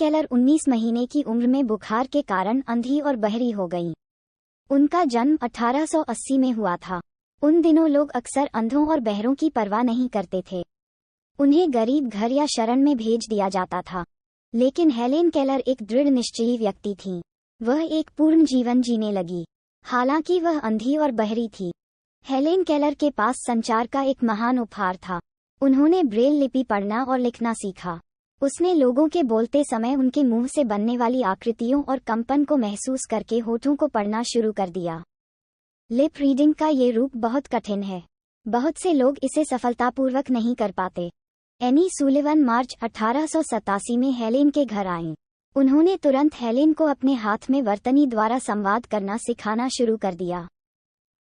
Keller 19 महीने की उम्र में बुखार के कारण अंधी और बहरी हो गईं। उनका जन्म 1880 में हुआ था। उन दिनों लोग अक्सर अंधों और बहरों की परवाह नहीं करते थे। उन्हें गरीब घर या शरण में भेज दिया जाता था। लेकिन हेलेन केलर एक दृढ़ निश्चयी व्यक्ति थीं। वह एक पूर्ण जीवन जीने लगी, हालांकि वह अंधी और बहरी थी। हेलेन केलर के पास संचार का एक महान उपहार था। उन्होंने ब्रेल लिपि पढ़ना और लिखना सीखा। उसने लोगों के बोलते समय उनके मुंह से बनने वाली आकृतियों और कंपन को महसूस करके होठों को पढ़ना शुरू कर दिया। लिप रीडिंग का ये रूप बहुत कठिन है। बहुत से लोग इसे सफलतापूर्वक नहीं कर पाते। एनी सुलिवन मार्च 1887 में हेलेन के घर आईं। उन्होंने तुरंत हेलेन को अपने हाथ में वर्तनी द्वारा संवाद करना सिखाना शुरू कर दिया।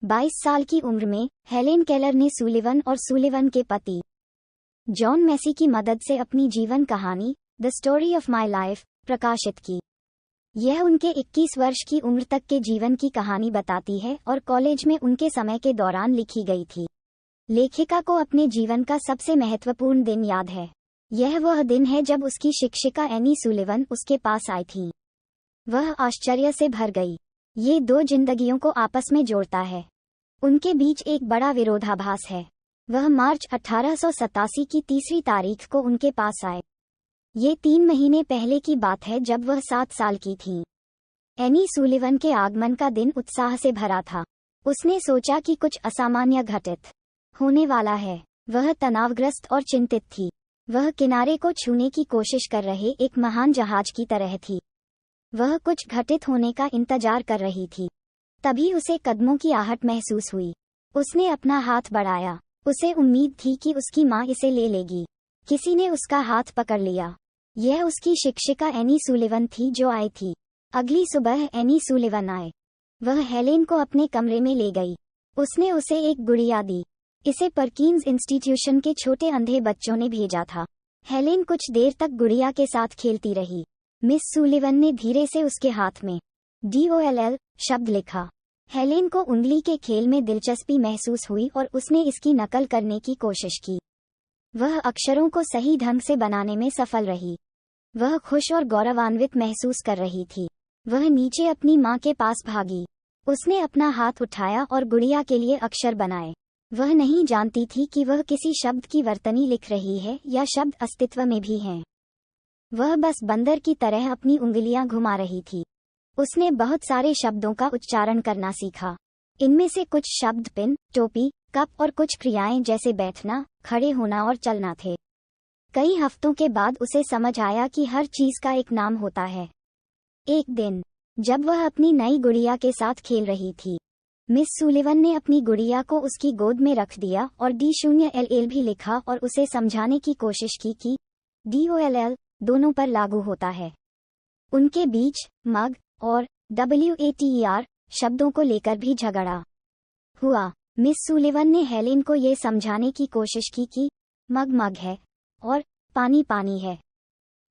22 साल की उम्र में हेलेन केलर ने सुलिवन और सुलिवन के पति जॉन मैसी की मदद से अपनी जीवन कहानी the story of my life प्रकाशित की। यह उनके 21 वर्ष की उम्र तक के जीवन की कहानी बताती है और कॉलेज में उनके समय के दौरान लिखी गई थी। लेखिका को अपने जीवन का सबसे महत्वपूर्ण दिन याद है। यह वह दिन है जब उसकी शिक्षिका एनी सुलिवन उसके पास आई थी। वह आश्चर्य से भर गई। ये दो जिंदगियों को आपस में जोड़ता है। उनके बीच एक बड़ा विरोधाभास है। वह मार्च 1887 की 3 तारीख को उनके पास आए। ये 3 महीने पहले की बात है जब वह 7 साल की थीं। एनी सुलिवन के आगमन का दिन उत्साह से भरा था। उसने सोचा कि कुछ असामान्य घटित होने वाला है। वह तनावग्रस्त और चिंतित थी। वह किनारे को छूने की कोशिश कर रहे एक महान जहाज की तरह थी। वह कुछ घटित होने का इंतजार कर रही थी। तभी उसे कदमों की आहट महसूस हुई। उसने अपना हाथ बढ़ाया। उसे उम्मीद थी कि उसकी माँ इसे ले लेगी। किसी ने उसका हाथ पकड़ लिया। यह उसकी शिक्षिका एनी सुलिवन थी जो आई थी। अगली सुबह एनी सुलिवन आए। वह हेलेन को अपने कमरे में ले गई। उसने उसे एक गुड़िया दी। इसे परकिंस इंस्टीट्यूशन के छोटे अंधे बच्चों ने भेजा था। हेलेन कुछ देर तक गुड़िया के साथ खेलती रही। मिस सुलिवन ने धीरे से उसके हाथ में DOLL शब्द लिखा। हेलेन को उंगली के खेल में दिलचस्पी महसूस हुई और उसने इसकी नकल करने की कोशिश की। वह अक्षरों को सही ढंग से बनाने में सफल रही। वह खुश और गौरवान्वित महसूस कर रही थी। वह नीचे अपनी माँ के पास भागी। उसने अपना हाथ उठाया और गुड़िया के लिए अक्षर बनाए। वह नहीं जानती थी कि वह किसी शब्द की वर्तनी लिख रही है या शब्द अस्तित्व में भी हैं। वह बस बंदर की तरह अपनी उंगलियां घुमा रही थी। उसने बहुत सारे शब्दों का उच्चारण करना सीखा। इनमें से कुछ शब्द पिन, टोपी, कप और कुछ क्रियाएं जैसे बैठना, खड़े होना और चलना थे। कई हफ्तों के बाद उसे समझ आया कि हर चीज का एक नाम होता है। एक दिन जब वह अपनी नई गुड़िया के साथ खेल रही थी, मिस सुलिवन ने अपनी गुड़िया को उसकी गोद में रख दिया और DOLL भी लिखा और उसे समझाने की कोशिश की कि DOLL दोनों पर लागू होता है। उनके बीच मग और WATER शब्दों को लेकर भी झगड़ा हुआ। मिस सुलिवन ने हेलेन को ये समझाने की कोशिश की कि मग मग है और पानी पानी है,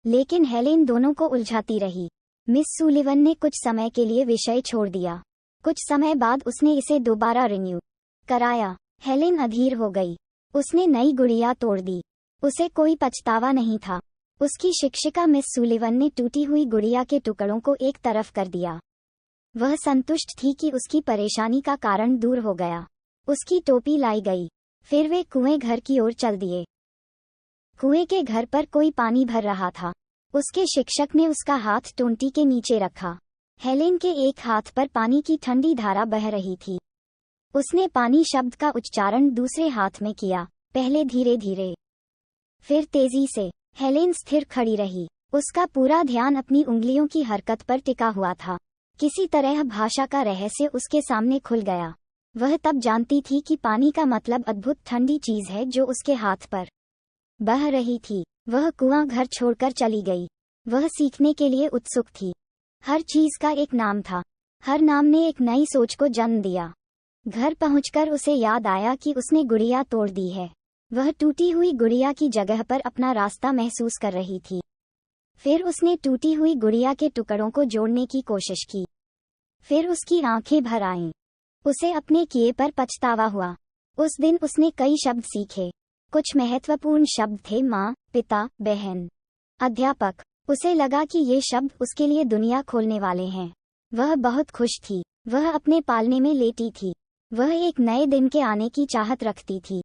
लेकिन हेलेन दोनों को उलझाती रही। मिस सुलिवन ने कुछ समय के लिए विषय छोड़ दिया। कुछ समय बाद उसने इसे दोबारा रिन्यू कराया। हेलेन अधीर हो गई। उसने नई गुड़िया तोड़ दी। उसे कोई पछतावा नहीं था। उसकी शिक्षिका मिस सुलिवन ने टूटी हुई गुड़िया के टुकड़ों को एक तरफ कर दिया। वह संतुष्ट थी कि उसकी परेशानी का कारण दूर हो गया। उसकी टोपी लाई गई। फिर वे कुएं घर की ओर चल दिए। कुएं के घर पर कोई पानी भर रहा था। उसके शिक्षक ने उसका हाथ टोंटी के नीचे रखा। हेलेन के एक हाथ पर पानी की ठंडी धारा बह रही थी। उसने पानी शब्द का उच्चारण दूसरे हाथ में किया, पहले धीरे धीरे, फिर तेजी से। हेलेन स्थिर खड़ी रही। उसका पूरा ध्यान अपनी उंगलियों की हरकत पर टिका हुआ था। किसी तरह भाषा का रहस्य उसके सामने खुल गया। वह तब जानती थी कि पानी का मतलब अद्भुत ठंडी चीज है जो उसके हाथ पर बह रही थी। वह कुआं घर छोड़कर चली गई। वह सीखने के लिए उत्सुक थी। हर चीज का एक नाम था। हर नाम ने एक नई सोच को जन्म दिया। घर पहुंचकर उसे याद आया कि उसने गुड़िया तोड़ दी है। वह टूटी हुई गुड़िया की जगह पर अपना रास्ता महसूस कर रही थी। फिर उसने टूटी हुई गुड़िया के टुकड़ों को जोड़ने की कोशिश की। फिर उसकी आंखें भर आईं। उसे अपने किए पर पछतावा हुआ। उस दिन उसने कई शब्द सीखे। कुछ महत्वपूर्ण शब्द थे: माँ, पिता, बहन, अध्यापक, उसे लगा कि ये शब्द उसके लिए दुनिया खोलने वाले हैं। वह बहुत खुश थी। वह अपने पालने में लेटी थी। वह एक नए दिन के आने की चाहत रखती थी।